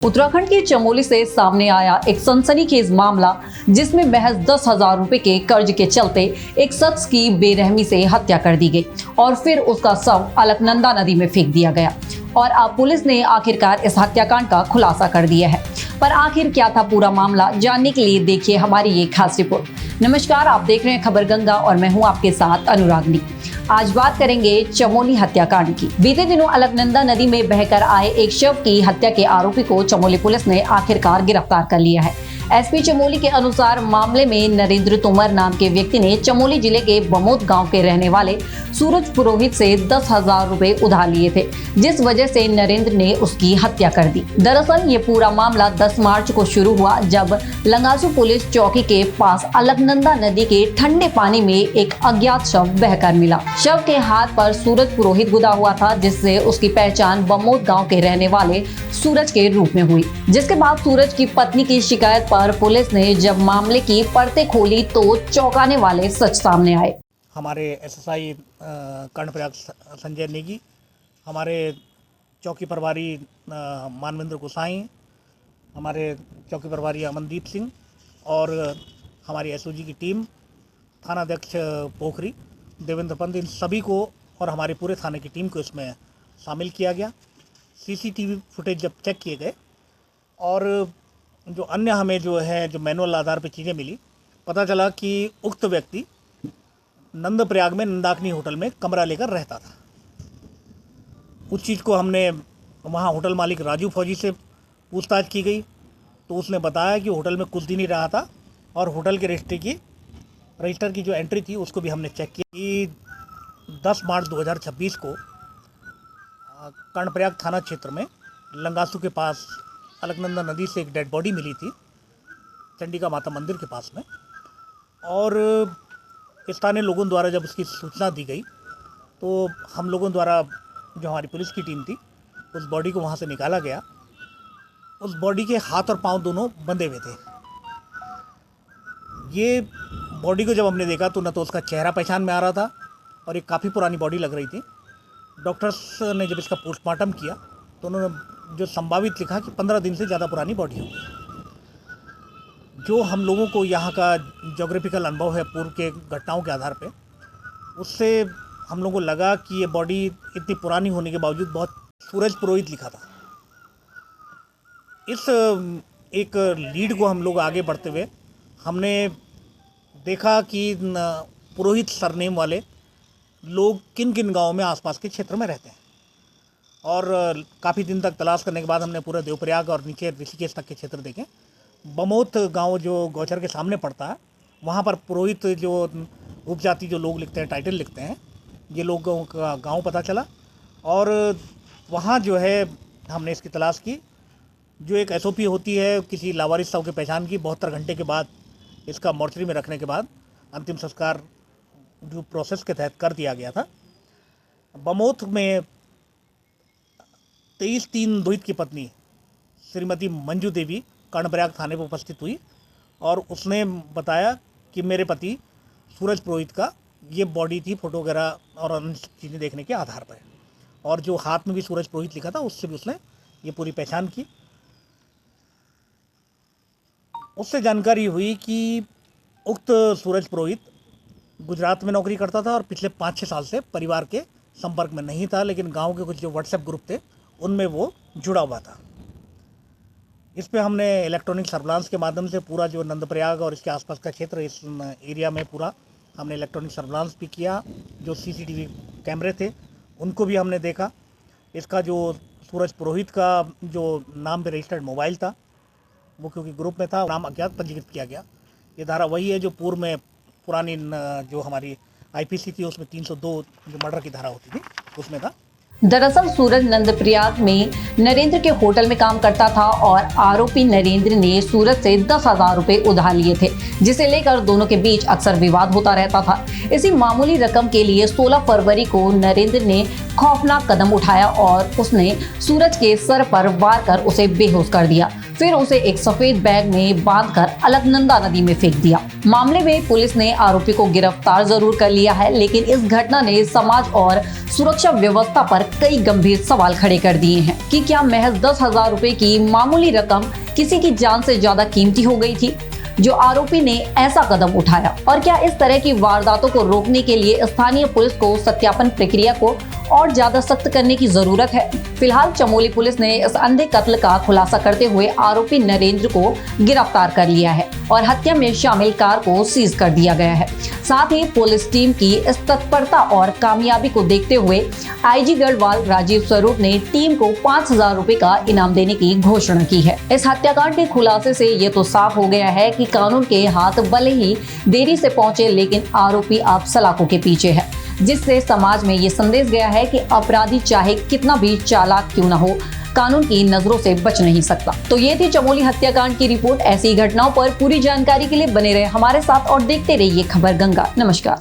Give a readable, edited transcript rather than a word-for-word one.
उत्तराखंड के चमोली से सामने आया एक सनसनीखेज मामला, जिसमें महज 10,000 रुपए के कर्ज के चलते एक शख्स की बेरहमी से हत्या कर दी गई और फिर उसका शव अलकनंदा नदी में फेंक दिया गया। और अब पुलिस ने आखिरकार इस हत्याकांड का खुलासा कर दिया है। पर आखिर क्या था पूरा मामला, जानने के लिए देखिए हमारी ये खास रिपोर्ट। नमस्कार, आप देख रहे हैं खबर गंगा और मैं हूँ आपके साथ अनुरागनी। आज बात करेंगे चमोली हत्याकांड की। बीते दिनों अलकनंदा नदी में बहकर आए एक शव की हत्या के आरोपी को चमोली पुलिस ने आखिरकार गिरफ्तार कर लिया है। एसपी चमोली के अनुसार मामले में नरेंद्र तोमर नाम के व्यक्ति ने चमोली जिले के बमोत गांव के रहने वाले सूरज पुरोहित से 10,000 रुपए उधार लिए थे, जिस वजह से नरेंद्र ने उसकी हत्या कर दी। दरअसल ये पूरा मामला 10 मार्च को शुरू हुआ, जब लंगासू पुलिस चौकी के पास अलकनंदा नदी के ठंडे पानी में एक अज्ञात शव बहकर मिला। शव के हाथ पर सूरज पुरोहित गुदा हुआ था, जिससे उसकी पहचान बमोत गाँव के रहने वाले सूरज के रूप में हुई। जिसके बाद सूरज की पत्नी की शिकायत पर पुलिस ने जब मामले की परतें खोली तो चौंकाने वाले सच सामने आए। हमारे एसएसआई कर्णप्रयाग संजय नेगी, हमारे चौकी प्रभारी मानवेंद्र गोसाई, हमारे चौकी प्रभारी अमनदीप सिंह और हमारी एसओजी की टीम, थानाध्यक्ष पोखरी देवेंद्र पंत, इन सभी को और हमारे पूरे थाने की टीम को इसमें शामिल किया गया। सीसीटीवी फुटेज जब चेक किए गए और जो अन्य हमें जो मैनुअल आधार पर चीज़ें मिली, पता चला कि उक्त व्यक्ति नंदप्रयाग में नंदाकिनी होटल में कमरा लेकर रहता था। उस चीज़ को हमने वहाँ होटल मालिक राजू फौजी से पूछताछ की गई तो उसने बताया कि होटल में कुछ दिन ही रहा था और होटल के रजिस्टर की जो एंट्री थी उसको भी हमने चेक किया कि 10 मार्च 2026 को कर्णप्रयाग थाना क्षेत्र में लंगासू के पास अलकनंदा नदी से एक डेड बॉडी मिली थी, चंडिका माता मंदिर के पास में। और स्थानीय लोगों द्वारा जब उसकी सूचना दी गई तो हम लोगों द्वारा, जो हमारी पुलिस की टीम थी, उस बॉडी को वहाँ से निकाला गया। उस बॉडी के हाथ और पांव दोनों बंधे हुए थे। ये बॉडी को जब हमने देखा तो न तो उसका चेहरा पहचान में आ रहा था और एक काफ़ी पुरानी बॉडी लग रही थी। डॉक्टर्स ने जब इसका पोस्टमार्टम किया तो उन्होंने जो संभावित लिखा कि 15 दिन से ज़्यादा पुरानी बॉडी होगी। जो हम लोगों को यहाँ का ज्योग्राफिकल अनुभव है पूर्व के घटनाओं के आधार पे, उससे हम लोगों को लगा कि ये बॉडी इतनी पुरानी होने के बावजूद बहुत सूरज पुरोहित लिखा था। इस एक लीड को हम लोग आगे बढ़ते हुए हमने देखा कि पुरोहित सरनेम वाले लोग किन किन गाँव में आसपास के क्षेत्र में रहते हैं। और काफ़ी दिन तक तलाश करने के बाद हमने पूरा देवप्रयाग और नीचे ऋषिकेश तक के क्षेत्र देखे। बमोत गांव जो गौचर के सामने पड़ता है, वहाँ पर पुरोहित जो उपजाति जो लोग लिखते हैं, टाइटल लिखते हैं, ये लोगों का गांव पता चला। और वहाँ जो है हमने इसकी तलाश की। जो एक एसओपी होती है किसी लावारिस शव की पहचान की, 72 घंटे के बाद इसका मॉर्चरी में रखने के बाद अंतिम संस्कार जो प्रोसेस के तहत कर दिया गया था। बमोत में 23/3/2022 की पत्नी श्रीमती मंजू देवी कर्णप्रयाग थाने पर उपस्थित हुई और उसने बताया कि मेरे पति सूरज पुरोहित का ये बॉडी थी, फोटो वगैरह और अन्य चीज़ें देखने के आधार पर। और जो हाथ में भी सूरज पुरोहित लिखा था उससे भी उसने ये पूरी पहचान की। उससे जानकारी हुई कि उक्त सूरज पुरोहित गुजरात में नौकरी करता था और पिछले 5-6 साल से परिवार के संपर्क में नहीं था, लेकिन गांव के कुछ जो व्हाट्सएप ग्रुप थे उनमें वो जुड़ा हुआ था। इस पे हमने इलेक्ट्रॉनिक सर्विलांस के माध्यम से पूरा जो नंदप्रयाग और इसके आसपास का क्षेत्र, इस एरिया में पूरा हमने इलेक्ट्रॉनिक सर्विलांस भी किया। जो सीसीटीवी कैमरे थे उनको भी हमने देखा। इसका जो सूरज पुरोहित का जो नाम पे रजिस्टर्ड मोबाइल था वो क्योंकि ग्रुप में था, नाम अज्ञात पंजीकृत किया गया। ये धारा वही है जो पूर्व में पुरानी जो हमारी आईपीसी थी उसमें 302 जो मर्डर की धारा होती थी उसमें था। दरअसल सूरज नंदप्रयाग में नरेंद्र के होटल में काम करता था और आरोपी नरेंद्र ने सूरज से 10,000 रुपए उधार लिए थे, जिसे लेकर दोनों के बीच अक्सर विवाद होता रहता था। इसी मामूली रकम के लिए 16 फरवरी को नरेंद्र ने खौफनाक कदम उठाया और उसने सूरज के सर पर वार कर उसे बेहोश कर दिया। फिर उसे एक सफेद बैग में बांधकर अलकनंदा नदी में फेंक दिया। मामले में पुलिस ने आरोपी को गिरफ्तार जरूर कर लिया है, लेकिन इस घटना ने समाज और सुरक्षा व्यवस्था पर कई गंभीर सवाल खड़े कर दिए हैं कि क्या महज 10,000 रुपए की मामूली रकम किसी की जान से ज्यादा कीमती हो गई थी जो आरोपी ने ऐसा कदम उठाया, और क्या इस तरह की वारदातों को रोकने के लिए स्थानीय पुलिस को सत्यापन प्रक्रिया को और ज्यादा सख्त करने की जरूरत है। फिलहाल चमोली पुलिस ने इस अंधे कत्ल का खुलासा करते हुए आरोपी नरेंद्र को गिरफ्तार कर लिया है और हत्या में शामिल कार को सीज कर दिया गया है। साथ ही पुलिस टीम की इस तत्परता और कामयाबी को देखते हुए आईजी गढ़वाल राजीव स्वरूप ने टीम को 5,000 रुपए का इनाम देने की घोषणा की है। इस हत्याकांड के खुलासे से ये तो साफ हो गया है कि कानून के हाथ भले ही देरी से पहुंचे, लेकिन आरोपी अब सलाखों के पीछे है, जिससे समाज में ये संदेश गया है कि अपराधी चाहे कितना भी चालाक क्यों न हो, कानून की नजरों से बच नहीं सकता। तो ये थी चमोली हत्याकांड की रिपोर्ट। ऐसी घटनाओं पर पूरी जानकारी के लिए बने रहे हमारे साथ और देखते रहिए खबर गंगा। नमस्कार।